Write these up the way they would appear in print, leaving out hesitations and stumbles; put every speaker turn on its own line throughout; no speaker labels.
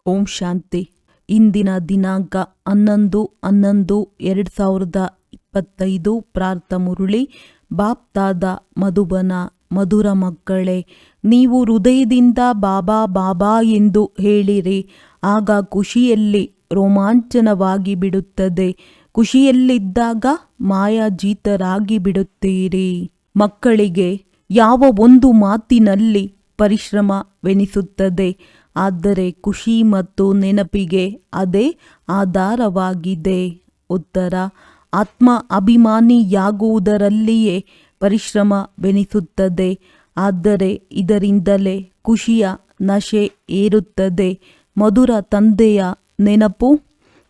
ಓಂ ಶಾಂತಿ. ಇಂದಿನ ದಿನಾಂಕ 11/11/2025. ಪ್ರಾರ್ಥ ಮುರುಳಿ. ಬಾಪ್ ದಾದಾ ಮಧುಬನ. ಮಧುರ ಮಕ್ಕಳೇ, ನೀವು ಹೃದಯದಿಂದ ಬಾಬಾ ಬಾಬಾ ಎಂದು ಹೇಳಿರಿ. ಆಗ ಖುಷಿಯಲ್ಲಿ ರೋಮಾಂಚನವಾಗಿ ಬಿಡುತ್ತದೆ. ಖುಷಿಯಲ್ಲಿದ್ದಾಗ ಮಾಯಾಜೀತರಾಗಿ ಬಿಡುತ್ತೀರಿ. ಮಕ್ಕಳಿಗೆ ಯಾವ ಒಂದು ಮಾತಿನಲ್ಲಿ ಪರಿಶ್ರಮವೆನಿಸುತ್ತದೆ, ಆದರೆ ಖುಷಿ ಮತ್ತು ನೆನಪಿಗೆ ಅದೇ ಆಧಾರವಾಗಿದೆ. ಉತ್ತರ: ಆತ್ಮ ಅಭಿಮಾನಿಯಾಗುವುದರಲ್ಲಿಯೇ ಪರಿಶ್ರಮವೆನಿಸುತ್ತದೆ. ಆದರೆ ಇದರಿಂದಲೇ ಖುಷಿಯ ನಶೆ ಏರುತ್ತದೆ. ಮಧುರ ತಂದೆಯ ನೆನಪು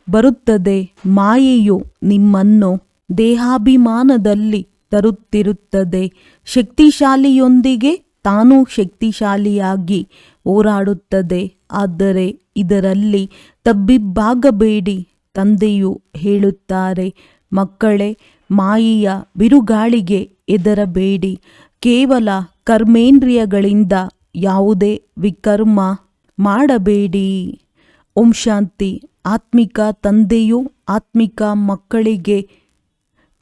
ಬರುತ್ತದೆ. ಮಾಯೆಯು ನಿಮ್ಮನ್ನು ದೇಹಾಭಿಮಾನದಲ್ಲಿ ತರುತ್ತಿರುತ್ತದೆ. ಶಕ್ತಿಶಾಲಿಯೊಂದಿಗೆ ತಾನೂ ಶಕ್ತಿಶಾಲಿಯಾಗಿ ಹೋರಾಡುತ್ತದೆ. ಆದರೆ ಇದರಲ್ಲಿ ತಬ್ಬಿಬ್ಬಾಗಬೇಡಿ. ತಂದೆಯು ಹೇಳುತ್ತಾರೆ, ಮಕ್ಕಳೇ, ಮಾಯೆಯ ಬಿರುಗಾಳಿಗೆ ಹೆದರಬೇಡಿ. ಕೇವಲ ಕರ್ಮೇಂದ್ರಿಯಗಳಿಂದ ಯಾವುದೇ ವಿಕರ್ಮ ಮಾಡಬೇಡಿ. ಓಂ ಶಾಂತಿ. ಆತ್ಮಿಕ ತಂದೆಯು ಆತ್ಮಿಕ ಮಕ್ಕಳಿಗೆ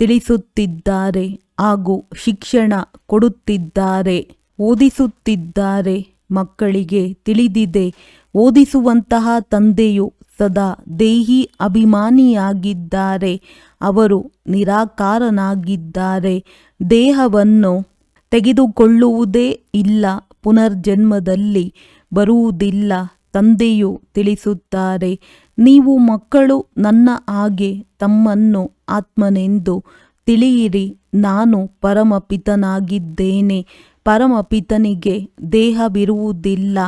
ತಿಳಿಸುತ್ತಿದ್ದಾರೆ ಹಾಗೂ ಶಿಕ್ಷಣ ಕೊಡುತ್ತಿದ್ದಾರೆ, ಓದಿಸುತ್ತಿದ್ದಾರೆ. ಮಕ್ಕಳಿಗೆ ತಿಳಿದಿದೆ, ಓದಿಸುವಂತಹ ತಂದೆಯು ಸದಾ ದೇಹಿ ಅಭಿಮಾನಿಯಾಗಿದ್ದಾರೆ. ಅವರು ನಿರಾಕಾರನಾಗಿದ್ದಾರೆ. ದೇಹವನ್ನು ತೆಗೆದುಕೊಳ್ಳುವುದೇ ಇಲ್ಲ, ಪುನರ್ಜನ್ಮದಲ್ಲಿ ಬರುವುದಿಲ್ಲ. ತಂದೆಯು ತಿಳಿಸುತ್ತಾರೆ, ನೀವು ಮಕ್ಕಳು ನನ್ನ ಹಾಗೆ ತಮ್ಮನ್ನು ಆತ್ಮನೆಂದು ತಿಳಿಯಿರಿ. ನಾನು ಪರಮಪಿತನಾಗಿದ್ದೇನೆ. ಪರಮಪಿತನಿಗೆ ದೇಹವಿರುವುದಿಲ್ಲ.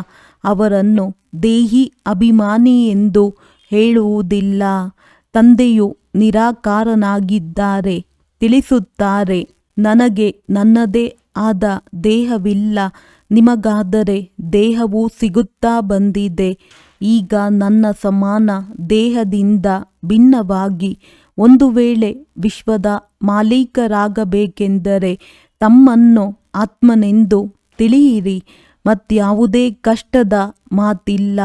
ಅವರನ್ನು ದೇಹಿ ಅಭಿಮಾನಿ ಎಂದು ಹೇಳುವುದಿಲ್ಲ. ತಂದೆಯು ನಿರಾಕಾರನಾಗಿದ್ದಾರೆ. ತಿಳಿಸುತ್ತಾರೆ, ನನಗೆ ನನ್ನದೇ ಆದ ದೇಹವಿಲ್ಲ. ನಿಮಗಾದರೆ ದೇಹವು ಸಿಗುತ್ತಾ ಬಂದಿದೆ. ಈಗ ನನ್ನ ಸಮಾನ ದೇಹದಿಂದ ಭಿನ್ನವಾಗಿ ಒಂದು ವೇಳೆ ವಿಶ್ವದ ಮಾಲೀಕರಾಗಬೇಕೆಂದರೆ ತಮ್ಮನ್ನು ಆತ್ಮನೆಂದು ತಿಳಿಯಿರಿ. ಮತ್ಯಾವುದೇ ಕಷ್ಟದ ಮಾತಿಲ್ಲ.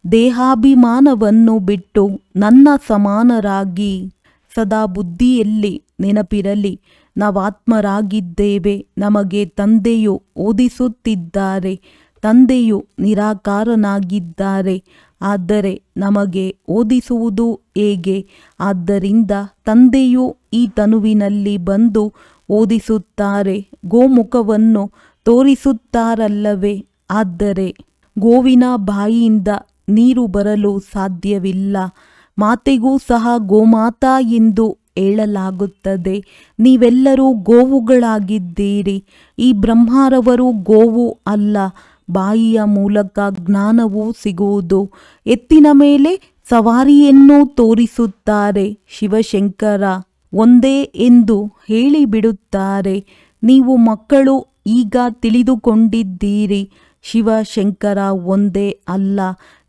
ದೇಹಾಭಿಮಾನವನ್ನು ಬಿಟ್ಟು ನನ್ನ ಸಮಾನರಾಗಿ ಸದಾ ಬುದ್ಧಿಯಲ್ಲಿ ನೆನಪಿರಲಿ. ನಾವಾತ್ಮರಾಗಿದ್ದೇವೆ. ನಮಗೆ ತಂದೆಯು ಓದಿಸುತ್ತಿದ್ದಾರೆ. ತಂದೆಯು ನಿರಾಕಾರನಾಗಿದ್ದಾರೆ. ಆದರೆ ನಮಗೆ ಓದಿಸುವುದು ಹೇಗೆ? ಆದ್ದರಿಂದ ತಂದೆಯು ಈ ತನುವಿನಲ್ಲಿ ಬಂದು ಓದಿಸುತ್ತಾರೆ. ಗೋಮುಖವನ್ನು ತೋರಿಸುತ್ತಾರಲ್ಲವೇ? ಆದರೆ ಗೋವಿನ ಬಾಯಿಯಿಂದ ನೀರು ಬರಲು ಸಾಧ್ಯವಿಲ್ಲ. ಮಾತೆಗೂ ಸಹ ಗೋಮಾತಾ ಎಂದು ಹೇಳಲಾಗುತ್ತದೆ. ನೀವೆಲ್ಲರೂ ಗೋವುಗಳಾಗಿದ್ದೀರಿ. ಈ ಬ್ರಹ್ಮರವರು ಗೋವು ಅಲ್ಲ. ಬಾಯಿಯ ಮೂಲಕ ಜ್ಞಾನವೂ ಸಿಗುವುದು. ಎತ್ತಿನ ಮೇಲೆ ಸವಾರಿಯನ್ನು ತೋರಿಸುತ್ತಾರೆ. ಶಿವಶಂಕರ ಒಂದೇ ಎಂದು ಹೇಳಿಬಿಡುತ್ತಾರೆ. ನೀವು ಮಕ್ಕಳು ಈಗ ತಿಳಿದುಕೊಂಡಿದ್ದೀರಿ, ಶಿವಶಂಕರ ಒಂದೇ ಅಲ್ಲ.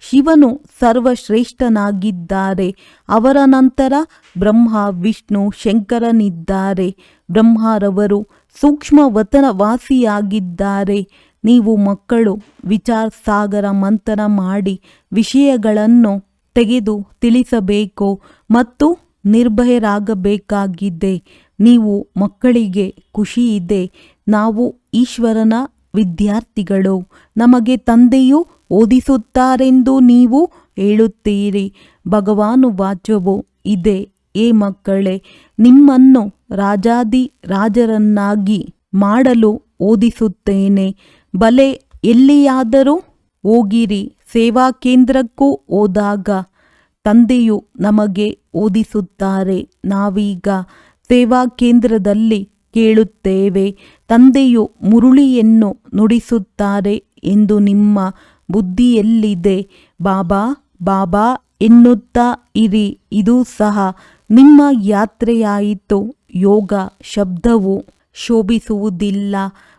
ಶಿವನು ಸರ್ವಶ್ರೇಷ್ಠನಾಗಿದ್ದಾರೆ. ಅವರ ನಂತರ ಬ್ರಹ್ಮ, ವಿಷ್ಣು, ಶಂಕರನಿದ್ದಾರೆ. ಬ್ರಹ್ಮರವರು ಸೂಕ್ಷ್ಮವತನವಾಸಿಯಾಗಿದ್ದಾರೆ. ನೀವು ಮಕ್ಕಳು ವಿಚಾರ ಸಾಗರ ಮಂಥನ ಮಾಡಿ ವಿಷಯಗಳನ್ನು ತೆಗೆದು ತಿಳಿಸಬೇಕು ಮತ್ತು ನಿರ್ಭಯರಾಗಬೇಕಾಗಿದೆ. ನೀವು ಮಕ್ಕಳಿಗೆ ಖುಷಿ ಇದೆ. ನಾವು ಈಶ್ವರನ ವಿದ್ಯಾರ್ಥಿಗಳು. ನಮಗೆ ತಂದೆಯು ಓದಿಸುತ್ತಾರೆಂದು ನೀವು ಹೇಳುತ್ತೀರಿ. ಭಗವಾನುವಾಚವು ಇದೆ, ಏ ಮಕ್ಕಳೇ, ನಿಮ್ಮನ್ನು ರಾಜಾದಿ ರಾಜರನ್ನಾಗಿ ಮಾಡಲು ಓದಿಸುತ್ತೇನೆ. ಬಲೆ ಎಲ್ಲಿಯಾದರೂ ಹೋಗಿರಿ. ಸೇವಾ ಕೇಂದ್ರಕ್ಕೂ ಹೋದಾಗ ತಂದೆಯು ನಮಗೆ ಓದಿಸುತ್ತಾರೆ. ನಾವೀಗ ಸೇವಾ ಕೇಂದ್ರದಲ್ಲಿ ಕೇಳುತ್ತೇವೆ. ತಂದೆಯು ಮುರುಳಿಯನ್ನು ನುಡಿಸುತ್ತಾರೆ ಎಂದು ನಿಮ್ಮ ಬುದ್ಧಿಯಲ್ಲಿದೆ. ಬಾಬಾ ಬಾಬಾ ಎನ್ನುತ್ತಾ ಇರಿ. ಇದು ಸಹ ನಿಮ್ಮ ಯಾತ್ರೆಯಾಯಿತು. ಯೋಗ ಶಬ್ದವು ಶೋಭಿಸುವುದಿಲ್ಲ.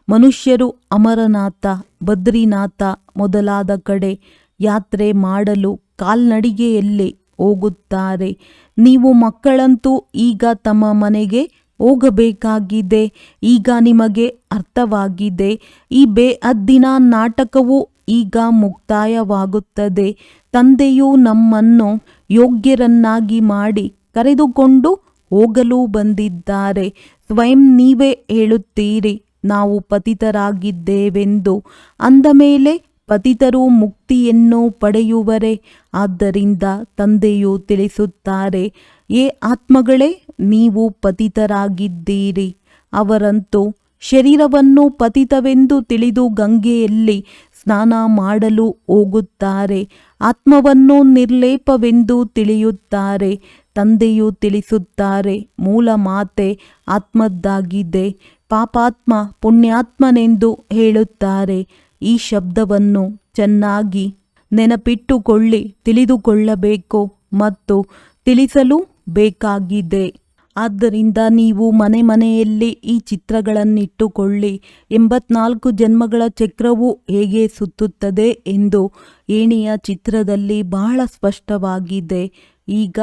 ಮನುಷ್ಯರು ಅಮರನಾಥ, ಬದ್ರಿನಾಥ ಮೊದಲಾದ ಕಡೆ ಯಾತ್ರೆ ಮಾಡಲು ಕಾಲ್ನಡಿಗೆಯಲ್ಲಿ ಹೋಗುತ್ತಾರೆ. ನೀವು ಮಕ್ಕಳಂತೂ ಈಗ ತಮ್ಮ ಮನೆಗೆ ಹೋಗಬೇಕಾಗಿದೆ. ಈಗ ನಿಮಗೆ ಅರ್ಥವಾಗಿದೆ. ಈ ಬೇಅದ್ದಿನ ನಾಟಕವು ಈಗ ಮುಕ್ತಾಯವಾಗುತ್ತದೆ. ತಂದೆಯು ನಮ್ಮನ್ನು ಯೋಗ್ಯರನ್ನಾಗಿ ಮಾಡಿ ಕರೆದುಕೊಂಡು ಹೋಗಲು ಬಂದಿದ್ದಾರೆ. ಸ್ವಯಂ ನೀವೇ ಹೇಳುತ್ತೀರಿ, ನಾವು ಪತಿತರಾಗಿದ್ದೇವೆಂದು. ಅಂದ ಮೇಲೆ ಪತಿತರು ಮುಕ್ತಿಯನ್ನು ಪಡೆಯುವರೆ. ಆದ್ದರಿಂದ ತಂದೆಯು ತಿಳಿಸುತ್ತಾರೆ, ಏ ಆತ್ಮಗಳೇ, ನೀವು ಪತಿತರಾಗಿದ್ದೀರಿ. ಅವರಂತೂ ಶರೀರವನ್ನು ಪತಿತವೆಂದು ತಿಳಿದು ಗಂಗೆಯಲ್ಲಿ ಸ್ನಾನ ಮಾಡಲು ಹೋಗುತ್ತಾರೆ. ಆತ್ಮವನ್ನು ನಿರ್ಲೇಪವೆಂದು ತಿಳಿಯುತ್ತಾರೆ. ತಂದೆಯು ತಿಳಿಸುತ್ತಾರೆ, ಮೂಲ ಮಾತೆ ಆತ್ಮದ್ದಾಗಿದೆ. ಪಾಪಾತ್ಮ ಪುಣ್ಯಾತ್ಮನೆಂದು ಹೇಳುತ್ತಾರೆ. ಈ ಶಬ್ದವನ್ನು ಚೆನ್ನಾಗಿ ನೆನಪಿಟ್ಟುಕೊಳ್ಳಿ, ತಿಳಿದುಕೊಳ್ಳಬೇಕು ಮತ್ತು ತಿಳಿಸಲು ಬೇಕಾಗಿದೆ. ಆದ್ದರಿಂದ ನೀವು ಮನೆ ಮನೆಯಲ್ಲಿ ಈ ಚಿತ್ರಗಳನ್ನಿಟ್ಟುಕೊಳ್ಳಿ. 84 ಜನ್ಮಗಳ ಚಕ್ರವು ಹೇಗೆ ಸುತ್ತುತ್ತದೆ ಎಂದು ಏಣಿಯ ಚಿತ್ರದಲ್ಲಿ ಬಹಳ ಸ್ಪಷ್ಟವಾಗಿದೆ. ಈಗ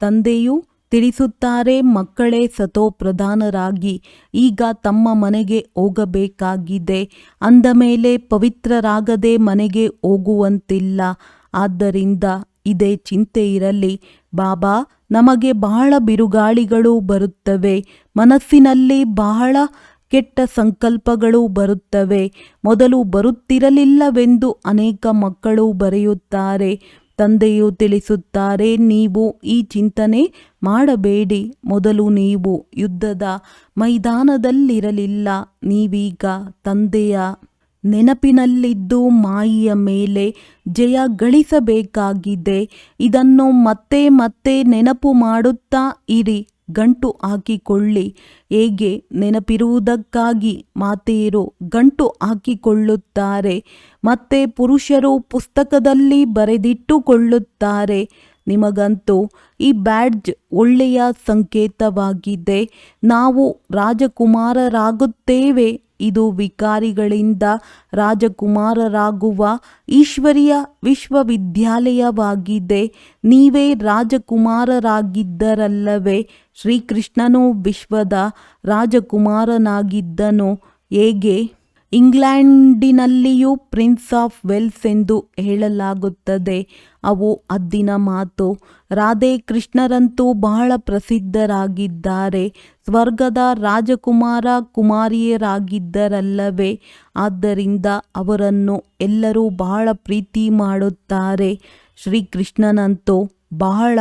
ತಂದೆಯು ತಿಳಿಸುತ್ತಾರೆ, ಮಕ್ಕಳೇ ಸತೋಪ್ರಧಾನರಾಗಿ ಈಗ ತಮ್ಮ ಮನೆಗೆ ಹೋಗಬೇಕಾಗಿದೆ. ಅಂದ ಮೇಲೆ ಪವಿತ್ರರಾಗದೆ ಮನೆಗೆ ಹೋಗುವಂತಿಲ್ಲ. ಆದ್ದರಿಂದ ಇದೇ ಚಿಂತೆ ಇರಲಿ. ಬಾಬಾ, ನಮಗೆ ಬಹಳ ಬಿರುಗಾಳಿಗಳು ಬರುತ್ತವೆ, ಮನಸ್ಸಿನಲ್ಲಿ ಬಹಳ ಕೆಟ್ಟ ಸಂಕಲ್ಪಗಳು ಬರುತ್ತವೆ. ಮೊದಲು ಬರುತ್ತಿರಲಿಲ್ಲವೆಂದು ಅನೇಕ ಮಕ್ಕಳು ಬರೆಯುತ್ತಾರೆ. ತಂದೆಯು ತಿಳಿಸುತ್ತಾರೆ, ನೀವು ಈ ಚಿಂತನೆ ಮಾಡಬೇಡಿ. ಮೊದಲು ನೀವು ಯುದ್ಧದ ಮೈದಾನದಲ್ಲಿರಲಿಲ್ಲ. ನೀವೀಗ ತಂದೆಯ ನೆನಪಿನಲ್ಲಿದ್ದು ಮಾಯೆಯ ಮೇಲೆ ಜಯ ಗಳಿಸಬೇಕಾಗಿದೆ. ಇದನ್ನು ಮತ್ತೆ ಮತ್ತೆ ನೆನಪು ಮಾಡುತ್ತಾ ಇರಿ. ಗಂಟು ಹಾಕಿಕೊಳ್ಳಿ. ಹೇಗೆ ನೆನಪಿರುವುದಕ್ಕಾಗಿ ಮಾತೆಯರು ಗಂಟು ಹಾಕಿಕೊಳ್ಳುತ್ತಾರೆ, ಮತ್ತೆ ಪುರುಷರು ಪುಸ್ತಕದಲ್ಲಿ ಬರೆದಿಟ್ಟುಕೊಳ್ಳುತ್ತಾರೆ. ನಿಮಗಂತೂ ಈ ಬ್ಯಾಡ್ಜ್ ಒಳ್ಳೆಯ ಸಂಕೇತವಾಗಿದೆ. ನಾವು ರಾಜಕುಮಾರರಾಗುತ್ತೇವೆ. ಇದು ವಿಕಾರಿಗಳಿಂದ ರಾಜಕುಮಾರರಾಗುವ ಈಶ್ವರೀಯ ವಿಶ್ವವಿದ್ಯಾಲಯವಾಗಿದೆ. ನೀವೇ ರಾಜಕುಮಾರರಾಗಿದ್ದರಲ್ಲವೇ? ಶ್ರೀಕೃಷ್ಣನು ವಿಶ್ವದ ರಾಜಕುಮಾರನಾಗಿದ್ದನು. ಹೇಗೆ ಇಂಗ್ಲೆಂಡಿನಲ್ಲಿಯೂ ಪ್ರಿನ್ಸ್ ಆಫ್ ವೇಲ್ಸ್ ಎಂದು ಹೇಳಲಾಗುತ್ತದೆ. ಅವು ಅದ್ದಿನ ಮಾತು. ರಾಧೆ ಕೃಷ್ಣರಂತೂ ಬಹಳ ಪ್ರಸಿದ್ಧರಾಗಿದ್ದಾರೆ. ಸ್ವರ್ಗದ ರಾಜಕುಮಾರ ಕುಮಾರಿಯರಾಗಿದ್ದರಲ್ಲವೇ? ಆದ್ದರಿಂದ ಅವರನ್ನು ಎಲ್ಲರೂ ಬಹಳ ಪ್ರೀತಿ ಮಾಡುತ್ತಾರೆ. ಶ್ರೀಕೃಷ್ಣನಂತೂ ಬಹಳ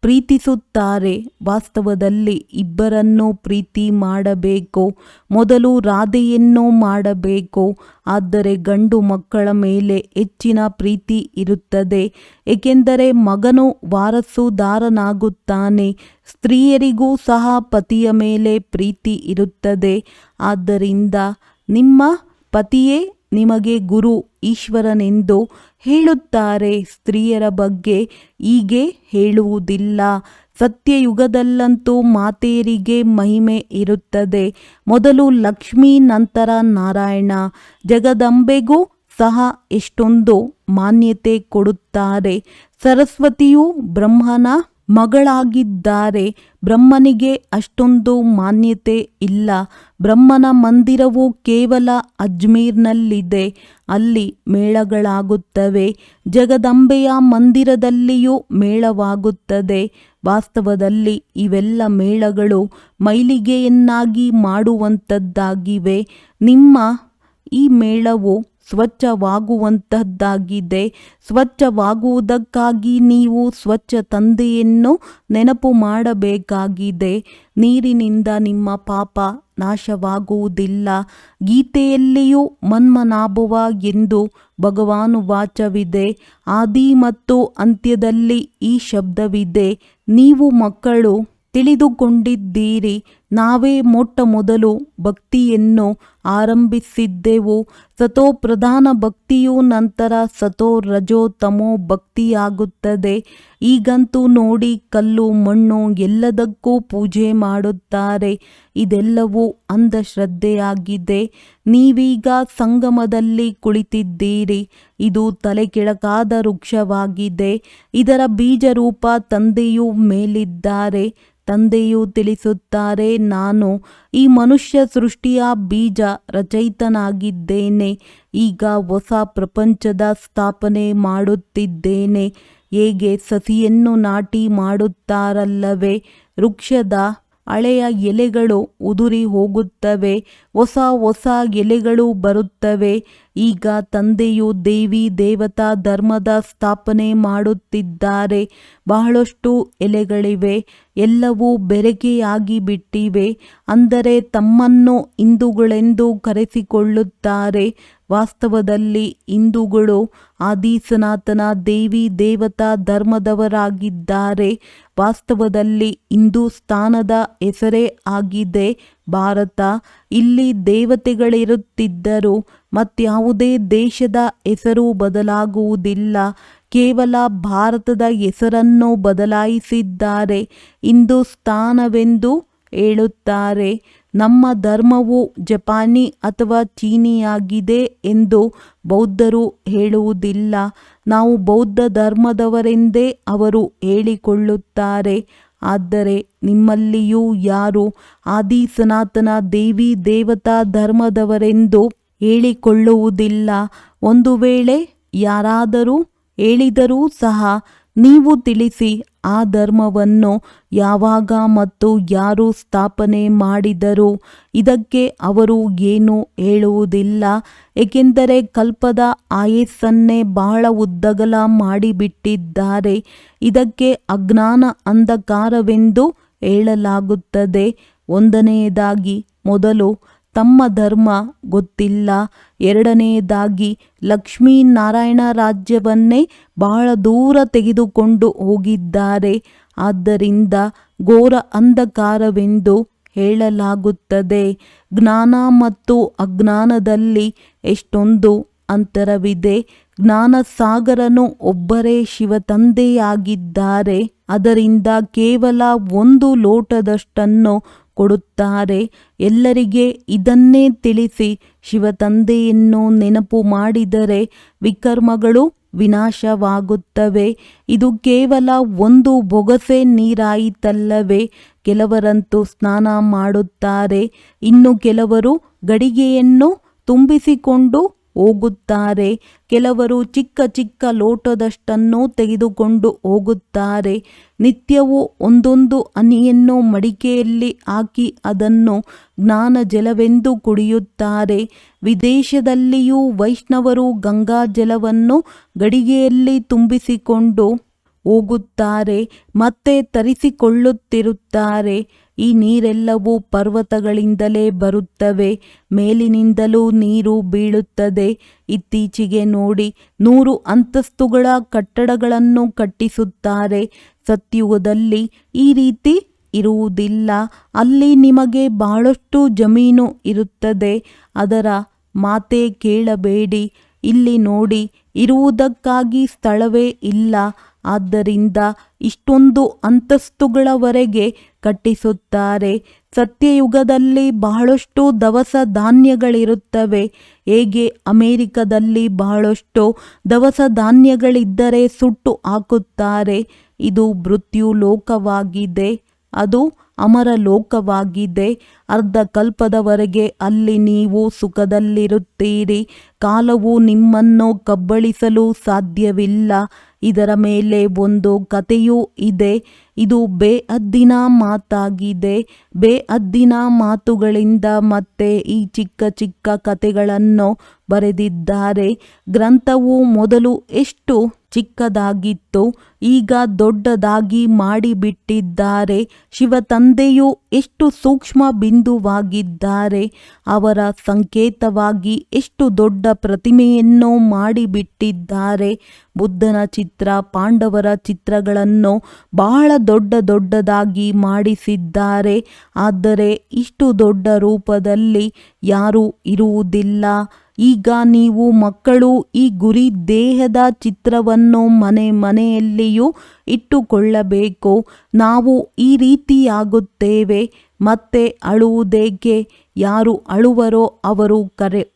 ಪ್ರೀತಿಸುತ್ತಾರೆ. ವಾಸ್ತವದಲ್ಲಿ ಇಬ್ಬರನ್ನೂ ಪ್ರೀತಿ ಮಾಡಬೇಕು. ಮೊದಲು ರಾಧೆಯನ್ನು ಮಾಡಬೇಕು. ಆದರೆ ಗಂಡು ಮಕ್ಕಳ ಮೇಲೆ ಹೆಚ್ಚಿನ ಪ್ರೀತಿ ಇರುತ್ತದೆ, ಏಕೆಂದರೆ ಮಗನು ವಾರಸುದಾರನಾಗುತ್ತಾನೆ. ಸ್ತ್ರೀಯರಿಗೂ ಸಹ ಪತಿಯ ಮೇಲೆ ಪ್ರೀತಿ ಇರುತ್ತದೆ. ಆದ್ದರಿಂದ ನಿಮ್ಮ ಪತಿಯೇ ನಿಮಗೆ ಗುರು ಈಶ್ವರನೆಂದು ಹೇಳುತ್ತಾರೆ. ಸ್ತ್ರೀಯರ ಬಗ್ಗೆ ಹೀಗೆ ಹೇಳುವುದಿಲ್ಲ. ಸತ್ಯಯುಗದಲ್ಲಂತೂ ಮಾತೆಯರಿಗೆ ಮಹಿಮೆ ಇರುತ್ತದೆ. ಮೊದಲು ಲಕ್ಷ್ಮಿ, ನಂತರ ನಾರಾಯಣ. ಜಗದಂಬೆಗೂ ಸಹ ಎಷ್ಟೊಂದು ಮಾನ್ಯತೆ ಕೊಡುತ್ತಾರೆ. ಸರಸ್ವತಿಯು ಬ್ರಹ್ಮನ ಮಗಳಾಗಿದ್ದಾರೆ. ಬ್ರಹ್ಮನಿಗೆ ಅಷ್ಟೊಂದು ಮಾನ್ಯತೆ ಇಲ್ಲ. ಬ್ರಹ್ಮನ ಮಂದಿರವು ಕೇವಲ ಅಜ್ಮೀರ್ನಲ್ಲಿದೆ. ಅಲ್ಲಿ ಮೇಳಗಳಾಗುತ್ತವೆ. ಜಗದಂಬೆಯ ಮಂದಿರದಲ್ಲಿಯೂ ಮೇಳವಾಗುತ್ತದೆ. ವಾಸ್ತವದಲ್ಲಿ ಇವೆಲ್ಲ ಮೇಳಗಳು ಮೈಲಿಗೆಯನ್ನಾಗಿ ಮಾಡುವಂಥದ್ದಾಗಿವೆ. ನಿಮ್ಮ ಈ ಮೇಳವು ಸ್ವಚ್ಛವಾಗುವಂತಹದ್ದಾಗಿದೆ. ಸ್ವಚ್ಛವಾಗುವುದಕ್ಕಾಗಿ ನೀವು ಸ್ವಚ್ಛ ತಂದೆಯನ್ನು ನೆನಪು ಮಾಡಬೇಕಾಗಿದೆ. ನೀರಿನಿಂದ ನಿಮ್ಮ ಪಾಪ ನಾಶವಾಗುವುದಿಲ್ಲ. ಗೀತೆಯಲ್ಲಿಯೂ ಮನ್ಮನಾಭವ ಎಂದು ಭಗವಾನುವಾಚವಿದೆ. ಆದಿ ಮತ್ತು ಅಂತ್ಯದಲ್ಲಿ ಈ ಶಬ್ದವಿದೆ. ನೀವು ಮಕ್ಕಳು ತಿಳಿದುಕೊಂಡಿದ್ದೀರಿ. ನಾವೇ ಮೊಟ್ಟ ಮೊದಲು ಭಕ್ತಿಯನ್ನು ಆರಂಭಿಸಿದ್ದೆವು. ಸತೋಪ್ರಧಾನ ಭಕ್ತಿಯು ನಂತರ ಸತೋ ರಜೋ ತಮೋ ಭಕ್ತಿಯಾಗುತ್ತದೆ. ಈಗಂತೂ ನೋಡಿ, ಕಲ್ಲು ಮಣ್ಣು ಎಲ್ಲದಕ್ಕೂ ಪೂಜೆ ಮಾಡುತ್ತಾರೆ. ಇದೆಲ್ಲವೂ ಅಂಧಶ್ರದ್ಧೆಯಾಗಿದೆ. ನೀವೀಗ ಸಂಗಮದಲ್ಲಿ ಕುಳಿತಿದ್ದೀರಿ. ಇದು ತಲೆಕೆಳಕಾದ ವೃಕ್ಷವಾಗಿದೆ. ಇದರ ಬೀಜರೂಪ ತಂದೆಯು ಮೇಲಿದ್ದಾರೆ. ತಂದೆಯು ತಿಳಿಸುತ್ತಾರೆ, ನಾನು ಈ ಮನುಷ್ಯ ಸೃಷ್ಟಿಯ ಬೀಜ ರಚಯಿತನಾಗಿದ್ದೇನೆ. ಈಗ ಹೊಸ ಪ್ರಪಂಚದ ಸ್ಥಾಪನೆ ಮಾಡುತ್ತಿದ್ದೇನೆ. ಹೇಗೆ ಸಸಿಯನ್ನು ನಾಟಿ ಮಾಡುತ್ತಾರಲ್ಲವೇ, ವೃಕ್ಷದ ಹಳೆಯ ಎಲೆಗಳು ಉದುರಿ ಹೋಗುತ್ತವೆ, ಹೊಸ ಹೊಸ ಎಲೆಗಳು ಬರುತ್ತವೆ. ಈಗ ತಂದೆಯು ದೇವಿ ದೇವತಾ ಧರ್ಮದ ಸ್ಥಾಪನೆ ಮಾಡುತ್ತಿದ್ದಾರೆ. ಬಹಳಷ್ಟು ಎಲೆಗಳಿವೆ, ಎಲ್ಲವೂ ಬೆರಕೆಯಾಗಿ ಬಿಟ್ಟಿವೆ. ಅಂದರೆ ತಮ್ಮನ್ನು ಹಿಂದೂಗಳೆಂದು ಕರೆಸಿಕೊಳ್ಳುತ್ತಾರೆ. ವಾಸ್ತವದಲ್ಲಿ ಹಿಂದೂಗಳು ಆದಿ ಸನಾತನ ದೇವಿ ದೇವತಾ ಧರ್ಮದವರಾಗಿದ್ದಾರೆ. ವಾಸ್ತವದಲ್ಲಿ ಹಿಂದೂಸ್ತಾನದ ಹೆಸರೇ ಆಗಿದೆ ಭಾರತ. ಇಲ್ಲಿ ದೇವತೆಗಳಿರುತ್ತಿದ್ದರು. ಮತ್ಯಾವುದೇ ದೇಶದ ಹೆಸರು ಬದಲಾಗುವುದಿಲ್ಲ. ಕೇವಲ ಭಾರತದ ಹೆಸರನ್ನು ಬದಲಾಯಿಸಿದ್ದಾರೆ. ಹಿಂದೂಸ್ತಾನವೆಂದು ಹೇಳುತ್ತಾರೆ. ನಮ್ಮ ಧರ್ಮವು ಜಪಾನಿ ಅಥವಾ ಚೀನಿಯಾಗಿದೆ ಎಂದು ಬೌದ್ಧರು ಹೇಳುವುದಿಲ್ಲ. ನಾವು ಬೌದ್ಧ ಧರ್ಮದವರೆಂದೇ ಅವರು ಹೇಳಿಕೊಳ್ಳುತ್ತಾರೆ. ಆದರೆ ನಿಮ್ಮಲ್ಲಿಯೂ ಯಾರು ಆದಿ ಸನಾತನ ದೇವಿ ದೇವತಾ ಧರ್ಮದವರೆಂದು ಹೇಳಿಕೊಳ್ಳುವುದಿಲ್ಲ. ಒಂದು ವೇಳೆ ಯಾರಾದರೂ ಹೇಳಿದರೂ ಸಹ ನೀವು ತಿಳಿಸಿ, ಆ ಧರ್ಮವನ್ನು ಯಾವಾಗ ಮತ್ತು ಯಾರು ಸ್ಥಾಪನೆ ಮಾಡಿದರು. ಇದಕ್ಕೆ ಅವರು ಏನೂ ಹೇಳುವುದಿಲ್ಲ. ಏಕೆಂದರೆ ಕಲ್ಪದ ಆಯಸ್ಸನ್ನೇ ಬಹಳ ಉದ್ದಗಲ ಮಾಡಿಬಿಟ್ಟಿದ್ದಾರೆ. ಇದಕ್ಕೆ ಅಜ್ಞಾನ ಅಂಧಕಾರವೆಂದು ಹೇಳಲಾಗುತ್ತದೆ. ಒಂದನೆಯದಾಗಿ, ಮೊದಲು ತಮ್ಮ ಧರ್ಮ ಗೊತ್ತಿಲ್ಲ. ಎರಡನೆಯದಾಗಿ, ಲಕ್ಷ್ಮೀನಾರಾಯಣ ರಾಜ್ಯವನ್ನೇ ಬಹಳ ದೂರ ತೆಗೆದುಕೊಂಡು ಹೋಗಿದ್ದಾರೆ. ಆದ್ದರಿಂದ ಘೋರ ಅಂಧಕಾರವೆಂದು ಹೇಳಲಾಗುತ್ತದೆ. ಜ್ಞಾನ ಮತ್ತು ಅಜ್ಞಾನದಲ್ಲಿ ಎಷ್ಟೊಂದು ಅಂತರವಿದೆ. ಜ್ಞಾನಸಾಗರನು ಒಬ್ಬರೇ ಶಿವತಂದೆಯಾಗಿದ್ದಾರೆ. ಅದರಿಂದ ಕೇವಲ ಒಂದು ಲೋಟದಷ್ಟನ್ನು ಕೊಡುತ್ತಾರೆ. ಎಲ್ಲರಿಗೆ ಇದನ್ನೇ ತಿಳಿಸಿ ಶಿವತಂದೆಯನ್ನು ನೆನಪು ಮಾಡಿದರೆ ವಿಕರ್ಮಗಳು ವಿನಾಶವಾಗುತ್ತವೆ. ಇದು ಕೇವಲ ಒಂದು ಬೊಗಸೆ ನೀರಾಯಿತಲ್ಲವೇ. ಕೆಲವರಂತೂ ಸ್ನಾನ ಮಾಡುತ್ತಾರೆ, ಇನ್ನು ಕೆಲವರು ಗಡಿಗೆಯನ್ನು ತುಂಬಿಸಿಕೊಂಡು ಹೋಗುತ್ತಾರೆ. ಕೆಲವರು ಚಿಕ್ಕ ಚಿಕ್ಕ ಲೋಟದಷ್ಟನ್ನು ತೆಗೆದುಕೊಂಡು ಹೋಗುತ್ತಾರೆ. ನಿತ್ಯವೂ ಒಂದೊಂದು ಹನಿಯನ್ನು ಮಡಿಕೆಯಲ್ಲಿ ಹಾಕಿ ಅದನ್ನು ಜ್ಞಾನ ಜಲವೆಂದು ಕುಡಿಯುತ್ತಾರೆ. ವಿದೇಶದಲ್ಲಿಯೂ ವೈಷ್ಣವರು ಗಂಗಾ ಜಲವನ್ನು ಗಡಿಗೆಯಲ್ಲಿ ತುಂಬಿಸಿಕೊಂಡು ಹೋಗುತ್ತಾರೆ, ಮತ್ತೆ ತರಿಸಿಕೊಳ್ಳುತ್ತಿರುತ್ತಾರೆ. ಈ ನೀರೆಲ್ಲವೂ ಪರ್ವತಗಳಿಂದಲೇ ಬರುತ್ತವೆ. ಮೇಲಿನಿಂದಲೂ ನೀರು ಬೀಳುತ್ತದೆ. ಇತ್ತೀಚೆಗೆ ನೋಡಿ, 100 ಅಂತಸ್ತುಗಳ ಕಟ್ಟಡಗಳನ್ನು ಕಟ್ಟಿಸುತ್ತಾರೆ. ಸತ್ಯುಗದಲ್ಲಿ ಈ ರೀತಿ ಇರುವುದಿಲ್ಲ. ಅಲ್ಲಿ ನಿಮಗೆ ಬಹಳಷ್ಟು ಜಮೀನು ಇರುತ್ತದೆ. ಅದರ ಮಾತೇ ಕೇಳಬೇಡಿ. ಇಲ್ಲಿ ನೋಡಿ, ಇರುವುದಕ್ಕಾಗಿ ಸ್ಥಳವೇ ಇಲ್ಲ. ಆದ್ದರಿಂದ ಇಷ್ಟೊಂದು ಅಂತಸ್ತುಗಳವರೆಗೆ ಕಟ್ಟಿಸುತ್ತಾರೆ. ಸತ್ಯಯುಗದಲ್ಲಿ ಬಹಳಷ್ಟು ದವಸ ಧಾನ್ಯಗಳಿರುತ್ತವೆ. ಹೇಗೆ ಅಮೆರಿಕದಲ್ಲಿ ಬಹಳಷ್ಟು ದವಸ ಧಾನ್ಯಗಳಿದ್ದರೆ ಸುಟ್ಟು ಹಾಕುತ್ತಾರೆ. ಇದು ಮೃತ್ಯು ಲೋಕವಾಗಿದೆ, ಅದು ಅಮರ ಲೋಕವಾಗಿದೆ. ಅರ್ಧ ಕಲ್ಪದವರೆಗೆ ಅಲ್ಲಿ ನೀವು ಸುಖದಲ್ಲಿರುತ್ತೀರಿ. ಕಾಲವು ನಿಮ್ಮನ್ನು ಕಬ್ಬಳಿಸಲು ಸಾಧ್ಯವಿಲ್ಲ. ಇದರ ಮೇಲೆ ಒಂದು ಕಥೆಯೂ ಇದೆ. ಇದು ಬೇಹದ್ದಿನ ಮಾತಾಗಿದೆ. ಬೇಹದ್ದಿನ ಮಾತುಗಳಿಂದ ಮತ್ತೆ ಈ ಚಿಕ್ಕ ಚಿಕ್ಕ ಕಥೆಗಳನ್ನು ಬರೆದಿದ್ದಾರೆ. ಗ್ರಂಥವು ಮೊದಲು ಎಷ್ಟು ಚಿಕ್ಕದಾಗಿತ್ತು, ಈಗ ದೊಡ್ಡದಾಗಿ ಮಾಡಿಬಿಟ್ಟಿದ್ದಾರೆ. ಶಿವತಂದೆಯು ಎಷ್ಟು ಸೂಕ್ಷ್ಮ ಬಿಂದುವಾಗಿದ್ದಾರೆ. ಅವರ ಸಂಕೇತವಾಗಿ ಎಷ್ಟು ದೊಡ್ಡ ಪ್ರತಿಮೆಯನ್ನು ಮಾಡಿಬಿಟ್ಟಿದ್ದಾರೆ. ಬುದ್ಧನ ಚಿತ್ರ, ಪಾಂಡವರ ಚಿತ್ರಗಳನ್ನು ಬಹಳ ದೊಡ್ಡದಾಗಿ ಮಾಡಿಸಿದ್ದಾರೆ. ಆದರೆ ಇಷ್ಟು ದೊಡ್ಡ ರೂಪದಲ್ಲಿ ಯಾರೂ ಇರುವುದಿಲ್ಲ. ಈಗ ನೀವು ಮಕ್ಕಳು ಈ ಗುರಿ ದೇಹದ ಚಿತ್ರವನ್ನು ಮನೆಯಲ್ಲಿಯೂ ಇಟ್ಟುಕೊಳ್ಳಬೇಕು. ನಾವು ಈ ರೀತಿಯಾಗುತ್ತೇವೆ. ಮತ್ತೆ ಅಳುವುದೇಕೆ? ಯಾರು ಅಳುವರೋ ಅವರು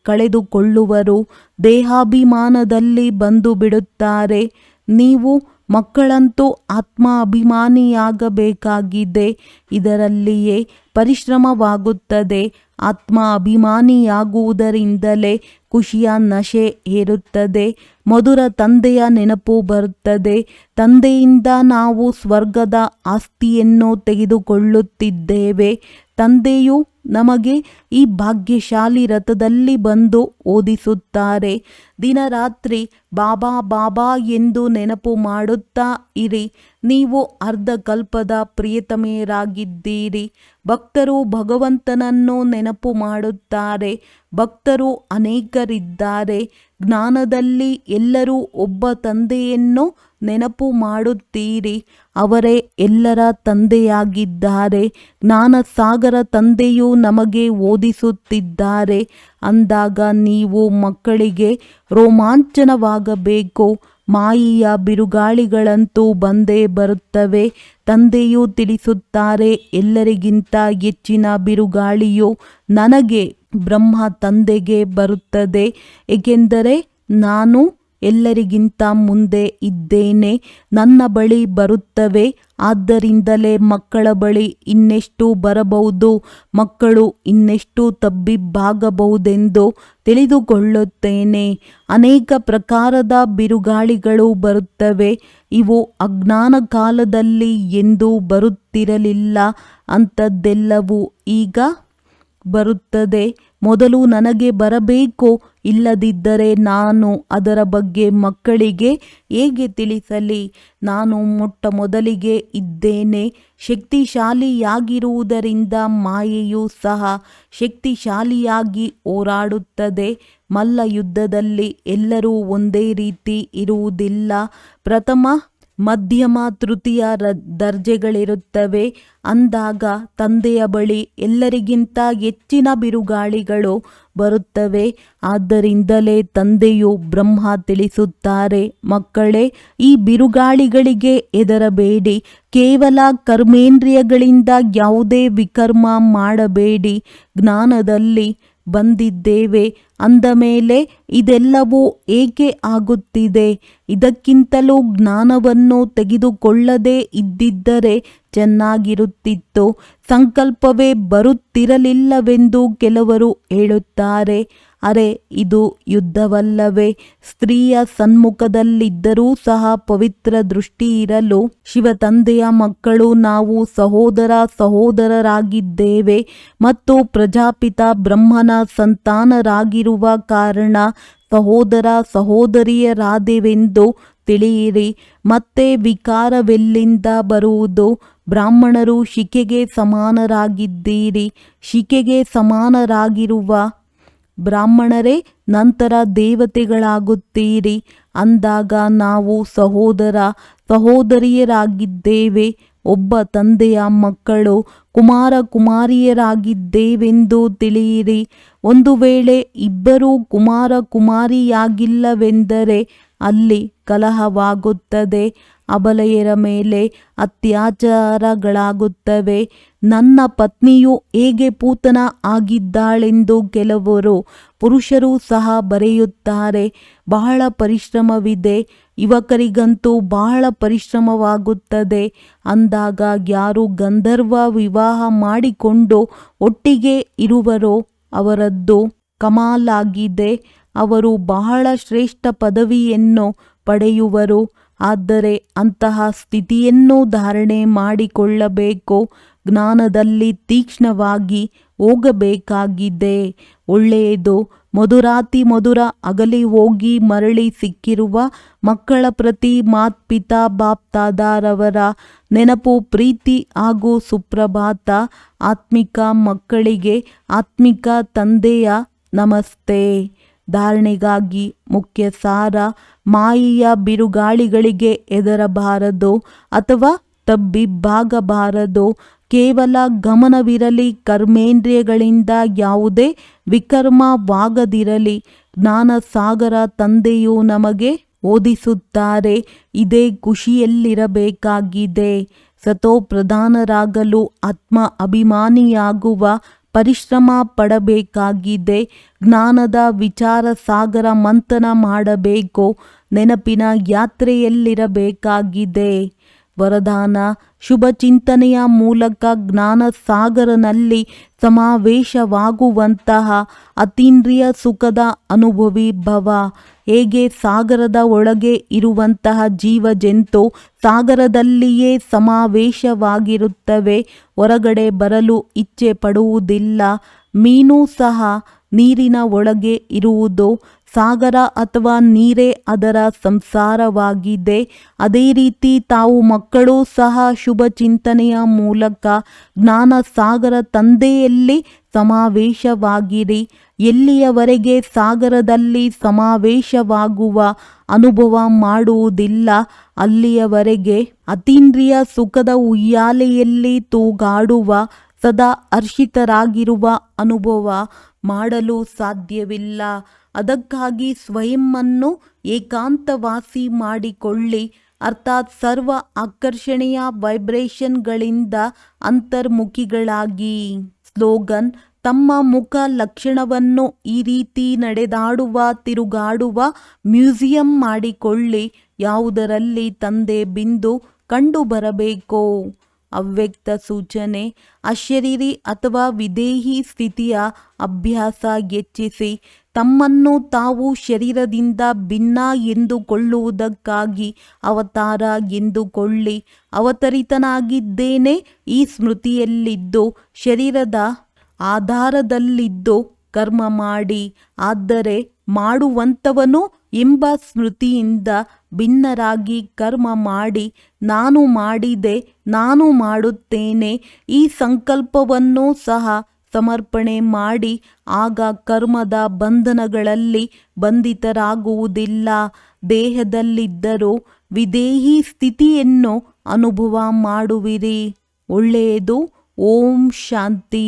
ಕಳೆದುಕೊಳ್ಳುವರು. ದೇಹಾಭಿಮಾನದಲ್ಲಿ ಬಂದು ಬಿಡುತ್ತಾರೆ. ನೀವು ಮಕ್ಕಳಂತೂ ಆತ್ಮ ಅಭಿಮಾನಿಯಾಗಬೇಕಾಗಿದೆ. ಇದರಲ್ಲಿಯೇ ಪರಿಶ್ರಮವಾಗುತ್ತದೆ. ಆತ್ಮ ಅಭಿಮಾನಿಯಾಗುವುದರಿಂದಲೇ ಖುಷಿಯ ನಶೆ ಏರುತ್ತದೆ. ಮಧುರ ತಂದೆಯ ನೆನಪು ಬರುತ್ತದೆ. ತಂದೆಯಿಂದ ನಾವು ಸ್ವರ್ಗದ ಆಸ್ತಿಯನ್ನು ತೆಗೆದುಕೊಳ್ಳುತ್ತಿದ್ದೇವೆ. ತಂದೆಯು ನಮಗೆ ಈ ಭಾಗ್ಯಶಾಲಿ ರಥದಲ್ಲಿ ಬಂದು ಓದಿಸುತ್ತಾರೆ. ದಿನರಾತ್ರಿ ಬಾಬಾ ಬಾಬಾ ಎಂದು ನೆನಪು ಮಾಡುತ್ತಾ ಇರಿ. ನೀವು ಅರ್ಧಕಲ್ಪದ ಪ್ರಿಯತಮೆಯರಾಗಿದ್ದೀರಿ. ಭಕ್ತರು ಭಗವಂತನನ್ನು ನೆನಪು ಮಾಡುತ್ತಾರೆ. ಭಕ್ತರು ಅನೇಕರಿದ್ದಾರೆ. ಜ್ಞಾನದಲ್ಲಿ ಎಲ್ಲರೂ ಒಬ್ಬ ತಂದೆಯನ್ನು ನೆನಪು ಮಾಡುತ್ತೀರಿ. ಅವರೇ ಎಲ್ಲರ ತಂದೆಯಾಗಿದ್ದಾರೆ. ಜ್ಞಾನಸಾಗರ ತಂದೆಯು ನಮಗೆ ಓದಿಸುತ್ತಿದ್ದಾರೆ. ಅಂದಾಗ ನೀವು ಮಕ್ಕಳಿಗೆ ರೋಮಾಂಚನವಾಗಬೇಕು. ಮಾಯೆಯ ಬಿರುಗಾಳಿಗಳಂತೂ ಬಂದೇ ಬರುತ್ತವೆ. ತಂದೆಯು ತಿಳಿಸುತ್ತಾರೆ, ಎಲ್ಲರಿಗಿಂತ ಹೆಚ್ಚಿನ ಬಿರುಗಾಳಿಯು ನನಗೆ ಬ್ರಹ್ಮ ತಂದೆಗೆ ಬರುತ್ತದೆ. ಏಕೆಂದರೆ ನಾನು ಎಲ್ಲರಿಗಿಂತ ಮುಂದೆ ಇದ್ದೇನೆ. ನನ್ನ ಬಳಿ ಬರುತ್ತವೆ. ಆದ್ದರಿಂದಲೇ ಮಕ್ಕಳ ಬಳಿ ಇನ್ನೆಷ್ಟು ಬರಬಹುದು, ಮಕ್ಕಳು ಇನ್ನೆಷ್ಟು ತಬ್ಬಿಬ್ಬಾಗಬಹುದೆಂದು ತಿಳಿದುಕೊಳ್ಳುತ್ತೇನೆ. ಅನೇಕ ಪ್ರಕಾರದ ಬಿರುಗಾಳಿಗಳು ಬರುತ್ತವೆ. ಇವು ಅಜ್ಞಾನ ಕಾಲದಲ್ಲಿ ಎಂದೂ ಬರುತ್ತಿರಲಿಲ್ಲ. ಅಂಥದ್ದೆಲ್ಲವೂ ಈಗ ಬರುತ್ತದೆ. ಮೊದಲು ನನಗೆ ಬರಬೇಕು. ಇಲ್ಲದಿದ್ದರೆ ನಾನು ಅದರ ಬಗ್ಗೆ ಮಕ್ಕಳಿಗೆ ಹೇಗೆ ತಿಳಿಸಲಿ? ನಾನು ಮೊಟ್ಟ ಮೊದಲಿಗೆ ಇದ್ದೇನೆ. ಶಕ್ತಿಶಾಲಿಯಾಗಿರುವುದರಿಂದ ಮಾಯೆಯೂ ಸಹ ಶಕ್ತಿಶಾಲಿಯಾಗಿ ಹೋರಾಡುತ್ತದೆ. ಮಲ್ಲ ಯುದ್ಧದಲ್ಲಿ ಎಲ್ಲರೂ ಒಂದೇ ರೀತಿ ಇರುವುದಿಲ್ಲ. ಪ್ರಥಮ, ಮಧ್ಯಮ, ತೃತೀಯ ದರ್ಜೆಗಳಿರುತ್ತವೆ. ಅಂದಾಗ ತಂದೆಯ ಬಳಿ ಎಲ್ಲರಿಗಿಂತ ಹೆಚ್ಚಿನ ಬಿರುಗಾಳಿಗಳು ಬರುತ್ತವೆ. ಆದ್ದರಿಂದಲೇ ತಂದೆಯು ಬ್ರಹ್ಮ ತಿಳಿಸುತ್ತಾರೆ, ಮಕ್ಕಳೇ, ಈ ಬಿರುಗಾಳಿಗಳಿಗೆ ಹೆದರಬೇಡಿ. ಕೇವಲ ಕರ್ಮೇಂದ್ರಿಯಗಳಿಂದ ಯಾವುದೇ ವಿಕರ್ಮ ಮಾಡಬೇಡಿ. ಜ್ಞಾನದಲ್ಲಿ ಬಂದಿದ್ದೇವೆ ಅಂದ ಮೇಲೆ ಇದೆಲ್ಲವೂ ಏಕೆ ಆಗುತ್ತಿದೆ? ಇದಕ್ಕಿಂತಲೂ ಜ್ಞಾನವನ್ನು ತೆಗೆದುಕೊಳ್ಳದೇ ಇದ್ದಿದ್ದರೆ ಚೆನ್ನಾಗಿರುತ್ತಿತ್ತು. ಸಂಕಲ್ಪವೇ ಬರುತ್ತಿರಲಿಲ್ಲವೆಂದು ಕೆಲವರು ಹೇಳುತ್ತಾರೆ. ಅರೆ, ಇದು ಯುದ್ಧವಲ್ಲವೇ? ಸ್ತ್ರೀಯ ಸನ್ಮುಖದಲ್ಲಿದ್ದರೂ ಸಹ ಪವಿತ್ರ ದೃಷ್ಟಿ ಇರಲು ಶಿವತಂದೆಯ ಮಕ್ಕಳು ನಾವು ಸಹೋದರರಾಗಿದ್ದೇವೆ ಮತ್ತು ಪ್ರಜಾಪಿತ ಬ್ರಹ್ಮನ ಸಂತಾನರಾಗಿರುವ ಕಾರಣ ಸಹೋದರಿಯರಾದೆವೆಂದು ತಿಳಿಯಿರಿ. ಮತ್ತೆ ವಿಕಾರವೆಲ್ಲಿಂದ ಬರುವುದು? ಬ್ರಾಹ್ಮಣರು ಶಿಕೆಗೆ ಸಮಾನರಾಗಿದ್ದೀರಿ. ಶಿಕೆಗೆ ಸಮಾನರಾಗಿರುವ ಬ್ರಾಹ್ಮಣರೇ ನಂತರ ದೇವತೆಗಳಾಗುತ್ತೀರಿ. ಅಂದಾಗ ನಾವು ಸಹೋದರಿಯರಾಗಿದ್ದೇವೆ. ಒಬ್ಬ ತಂದೆಯ ಮಕ್ಕಳು ಕುಮಾರ ಕುಮಾರಿಯರಾಗಿದ್ದೇವೆಂದು ತಿಳಿಯಿರಿ. ಒಂದು ವೇಳೆ ಇಬ್ಬರೂ ಕುಮಾರ ಕುಮಾರಿಯಾಗಿಲ್ಲವೆಂದರೆ ಅಲ್ಲಿ ಕಲಹವಾಗುತ್ತದೆ. ಅಬಲೆಯರ ಮೇಲೆ ಅತ್ಯಾಚಾರಗಳಾಗುತ್ತವೆ. ನನ್ನ ಪತ್ನಿಯು ಹೇಗೆ ಪೂತನ ಆಗಿದ್ದಾಳೆಂದು ಕೆಲವರು ಪುರುಷರು ಸಹ ಬರೆಯುತ್ತಾರೆ. ಬಹಳ ಪರಿಶ್ರಮವಿದೆ. ಯುವಕರಿಗಂತೂ ಬಹಳ ಪರಿಶ್ರಮವಾಗುತ್ತದೆ. ಅಂದಾಗ ಯಾರು ಗಂಧರ್ವ ವಿವಾಹ ಮಾಡಿಕೊಂಡು ಒಟ್ಟಿಗೆ ಇರುವರೋ ಅವರದ್ದು ಕಮಾಲಾಗಿದೆ. ಅವರು ಬಹಳ ಶ್ರೇಷ್ಠ ಪದವಿಯನ್ನು ಪಡೆಯುವರು. ಆದರೆ ಅಂತಹ ಸ್ಥಿತಿಯನ್ನು ಧಾರಣೆ ಮಾಡಿಕೊಳ್ಳಬೇಕು. ಜ್ಞಾನದಲ್ಲಿ ತೀಕ್ಷ್ಣವಾಗಿ ಹೋಗಬೇಕಾಗಿದೆ. ಒಳ್ಳೆಯದು. ಮಧುರಾತಿ ಮಧುರ ಅಗಲಿ ಹೋಗಿ ಮರಳಿ ಸಿಕ್ಕಿರುವ ಮಕ್ಕಳ ಪ್ರತಿ ಮಾತ್ಪಿತಾ ಬಾಪ್ದಾದಾರವರ ನೆನಪು, ಪ್ರೀತಿ ಹಾಗೂ ಸುಪ್ರಭಾತ. ಆತ್ಮಿಕ ಮಕ್ಕಳಿಗೆ ಆತ್ಮಿಕ ತಂದೆಯ ನಮಸ್ತೆ. ಧಾರಣೆಗಾಗಿ ಮುಖ್ಯ ಸಾರ: ಮಾಯೆಯ ಬಿರುಗಾಳಿಗಳಿಗೆ ಹೆದರಬಾರದು ಅಥವಾ ತಬ್ಬಿಬ್ಬಾಗಬಾರದು. ಕೇವಲ ಗಮನವಿರಲಿ. ಕರ್ಮೇಂದ್ರಿಯಗಳಿಂದ ಯಾವುದೇ ವಿಕರ್ಮವಾಗದಿರಲಿ. ಜ್ಞಾನಸಾಗರ ತಂದೆಯು ನಮಗೆ ಓದಿಸುತ್ತಾರೆ. ಇದೇ ಖುಷಿಯಲ್ಲಿರಬೇಕಾಗಿದೆ. ಸತೋಪ್ರಧಾನರಾಗಲು ಆತ್ಮ ಅಭಿಮಾನಿಯಾಗುವ ಪರಿಶ್ರಮ ಪಡಬೇಕಾಗಿದೆ. ಜ್ಞಾನದ ವಿಚಾರ ಸಾಗರ ಮಂಥನ ಮಾಡಬೇಕು. ನೆನಪಿನ ಯಾತ್ರೆಯಲ್ಲಿರಬೇಕಾಗಿದೆ. ವರದಾನ: ಶುಭ ಚಿಂತನೆಯ ಮೂಲಕ ಜ್ಞಾನ ಸಾಗರನಲ್ಲಿ ಸಮಾವೇಶವಾಗುವಂತಹ ಅತೀಂದ್ರಿಯ ಸುಖದ ಅನುಭವಿ ಭವ. ಹೇಗೆ ಸಾಗರದ ಒಳಗೆ ಇರುವಂತಹ ಜೀವಜಂತು ಸಾಗರದಲ್ಲಿಯೇ ಸಮಾವೇಶವಾಗಿರುತ್ತವೆ, ಹೊರಗಡೆ ಬರಲು ಇಚ್ಛೆ ಪಡುವುದಿಲ್ಲ. ಮೀನು ಸಹ ನೀರಿನ ಒಳಗೆ ಇರುವುದು. ಸಾಗರ ಅಥವಾ ನೀರೇ ಅದರ ಸಂಸಾರವಾಗಿದೆ. ಅದೇ ರೀತಿ ತಾವು ಮಕ್ಕಳು ಸಹ ಶುಭ ಚಿಂತನೆಯ ಮೂಲಕ ಜ್ಞಾನ ಸಾಗರ ತಂದೆಯಲ್ಲಿ ಸಮಾವೇಶವಾಗಿರಿ. ಎಲ್ಲಿಯವರೆಗೆ ಸಾಗರದಲ್ಲಿ ಸಮಾವೇಶವಾಗುವ ಅನುಭವ ಮಾಡುವುದಿಲ್ಲ, ಅಲ್ಲಿಯವರೆಗೆ ಅತೀಂದ್ರಿಯ ಸುಖದ ಉಯ್ಯಾಲೆಯಲ್ಲಿ ತೂಗಾಡುವ, ಸದಾ ಹರ್ಷಿತರಾಗಿರುವ ಅನುಭವ ಮಾಡಲು ಸಾಧ್ಯವಿಲ್ಲ. ಅದಕ್ಕಾಗಿ ಸ್ವಯಂವನ್ನು ಏಕಾಂತವಾಸಿ ಮಾಡಿಕೊಳ್ಳಿ. ಅರ್ಥಾತ್ ಸರ್ವ ಆಕರ್ಷಣೆಯ ವೈಬ್ರೇಷನ್ಗಳಿಂದ ಅಂತರ್ಮುಖಿಗಳಾಗಿ. ಸ್ಲೋಗನ್: ತಮ್ಮ ಮುಖ ಲಕ್ಷಣವನ್ನು ಈ ರೀತಿ ನಡೆದಾಡುವ, ತಿರುಗಾಡುವ ಮ್ಯೂಸಿಯಂ ಮಾಡಿಕೊಳ್ಳಿ. ಯಾವುದರಲ್ಲಿ ತಂದೆ ಬಿಂದು ಕಂಡುಬರಬೇಕೋ. ಅವ್ಯಕ್ತ ಸೂಚನೆ: ಅಶರೀರಿ ಅಥವಾ ವಿದೇಹಿ ಸ್ಥಿತಿಯ ಅಭ್ಯಾಸ ಹೆಚ್ಚಿಸಿ. ತಮ್ಮನ್ನು ತಾವು ಶರೀರದಿಂದ ಭಿನ್ನ ಎಂದುಕೊಳ್ಳುವುದಕ್ಕಾಗಿ ಅವತಾರ ಎಂದುಕೊಳ್ಳಿ. ಅವತರಿತನಾಗಿದ್ದೇನೆ ಈ ಸ್ಮೃತಿಯಲ್ಲಿದ್ದು ಶರೀರದ ಆಧಾರದಲ್ಲಿದ್ದು ಕರ್ಮ ಮಾಡಿ. ಆದರೆ ಮಾಡುವಂಥವನು ಎಂಬ ಸ್ಮೃತಿಯಿಂದ ಭಿನ್ನರಾಗಿ ಕರ್ಮ ಮಾಡಿ. ನಾನು ಮಾಡಿದೆ, ನಾನು ಮಾಡುತ್ತೇನೆ ಈ ಸಂಕಲ್ಪವನ್ನು ಸಹ ಸಮರ್ಪಣೆ ಮಾಡಿ. ಆಗ ಕರ್ಮದ ಬಂಧನಗಳಲ್ಲಿ ಬಂಧಿತರಾಗುವುದಿಲ್ಲ. ದೇಹದಲ್ಲಿದ್ದರೂ ವಿದೇಹಿ ಸ್ಥಿತಿಯನ್ನು ಅನುಭವ ಮಾಡುವಿರಿ. ಒಳ್ಳೆಯದು. ಓಂ ಶಾಂತಿ.